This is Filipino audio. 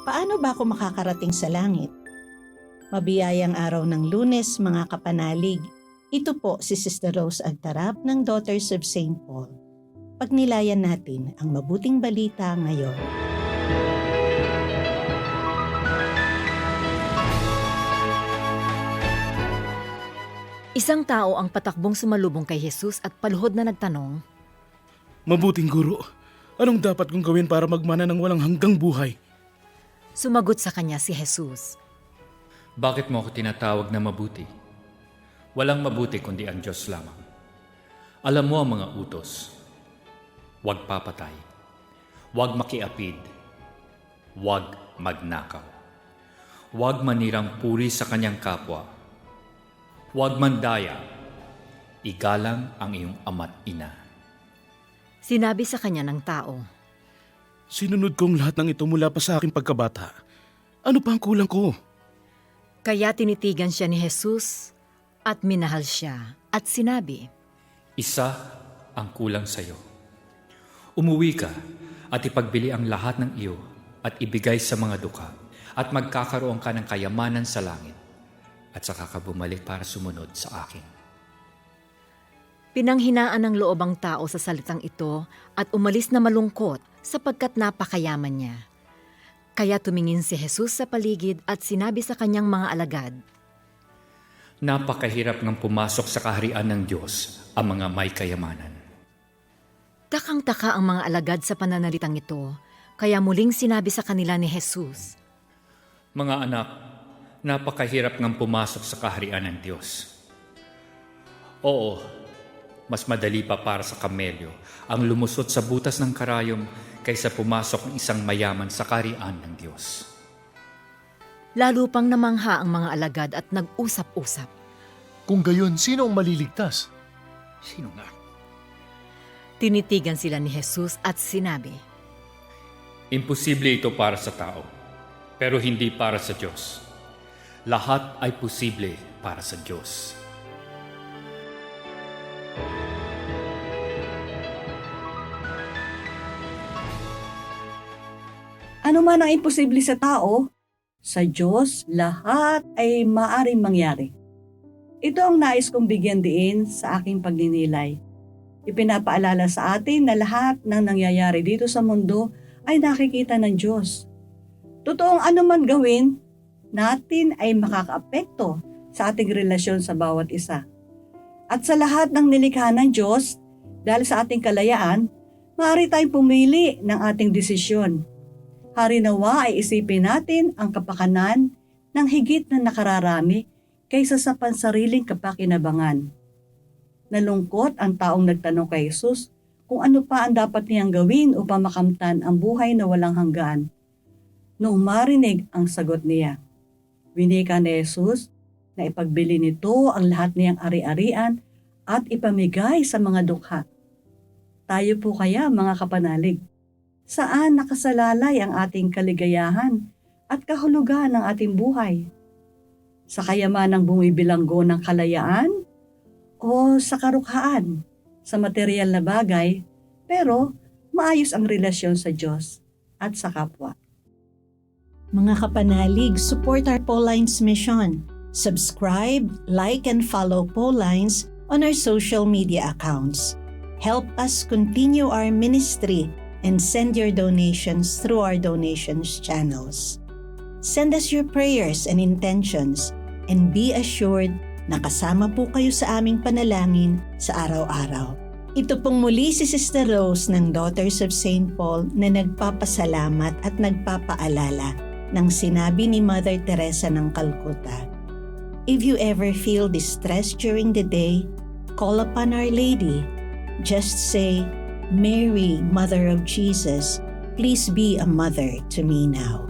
Paano ba ako makakarating sa langit? Mabiyayang araw ng Lunes, mga kapanalig. Ito po si Sister Rose Agtarap ng Daughters of St. Paul. Pagnilayan natin ang mabuting balita ngayon. Isang tao ang patakbong sumalubong kay Jesus at paluhod na nagtanong, Mabuting guro, anong dapat kong gawin para magmana ng walang hanggang buhay? sumagot sa kanya si Jesus. Bakit mo ako tinatawag na mabuti? Walang mabuti kundi ang Diyos lamang. Alam mo ang mga utos. Huwag papatay. Huwag makiapid. Huwag magnakaw. Huwag manirang puri sa kanyang kapwa. Huwag mandaya. Igalang ang iyong ama't ina. Sinabi sa kanya ng tao, Sinunod kong lahat ng ito mula pa sa aking pagkabata. Ano pa ang kulang ko? kaya tinitigan siya ni Jesus at minahal siya at sinabi, Isa ang kulang sa iyo. Umuwi ka at ipagbili ang lahat ng iyo at ibigay sa mga dukha at magkakaroon ka ng kayamanan sa langit at saka ka bumalik para sumunod sa akin. Pinanghinaan ng loob ang tao sa salitang ito at umalis na malungkot sapagkat napakayaman niya. Kaya tumingin si Jesus sa paligid at sinabi sa kanyang mga alagad, Napakahirap ng pumasok sa kaharian ng Diyos ang mga may kayamanan. Takang-taka ang mga alagad sa pananalitang ito, kaya muling sinabi sa kanila ni Jesus, Mga anak, napakahirap ng pumasok sa kaharian ng Diyos. Oo, mas madali pa para sa kamelyo ang lumusot sa butas ng karayom kaysa pumasok ng isang mayaman sa kaharian ng Diyos. Lalo pang namangha ang mga alagad at nag-usap-usap. Kung gayon, sino ang maliligtas? Sino nga? Tinitigan sila ni Jesus at sinabi, Imposible ito para sa tao, pero hindi para sa Diyos. Lahat ay posible para sa Diyos. Ano man ang imposible sa tao, sa Diyos lahat ay maaring mangyari. Ito ang nais kong bigyan diin sa aking pagninilay. Ipinapaalala sa atin na lahat ng nangyayari dito sa mundo ay nakikita ng Diyos. Totoong ano man gawin, natin ay makakaapekto sa ating relasyon sa bawat isa. At sa lahat ng nilikha ng Diyos, dahil sa ating kalayaan, maaari tayong pumili ng ating desisyon. Harinawa ay isipin natin ang kapakanan ng higit na nakararami kaysa sa pansariling kapakinabangan. Nalungkot ang taong nagtanong kay Jesus kung ano pa ang dapat niyang gawin upang makamtan ang buhay na walang hanggan. Noong marinig ang sagot niya, winika ni Jesus na ipagbili nito ang lahat niyang ari-arian at ipamigay sa mga dukha. Tayo po kaya mga kapanalig, saan nakasalalay ang ating kaligayahan at kahulugan ng ating buhay? Sa kayamanang bumibilanggo ng kalayaan o sa karukhaan, sa material na bagay, pero maayos ang relasyon sa Diyos at sa kapwa. Mga kapanalig, support our Paulines mission. Subscribe, like, and follow Paulines on our social media accounts. Help us continue our ministry and send your donations through our donations channels. Send us your prayers and intentions and be assured na kasama po kayo sa aming panalangin sa araw-araw. Ito pong muli si Sister Rose ng Daughters of St. Paul na nagpapasalamat at nagpapaalala ng sinabi ni Mother Teresa ng Calcutta. If you ever feel distressed during the day, call upon Our Lady. Just say, Mary, Mother of Jesus, please be a mother to me now.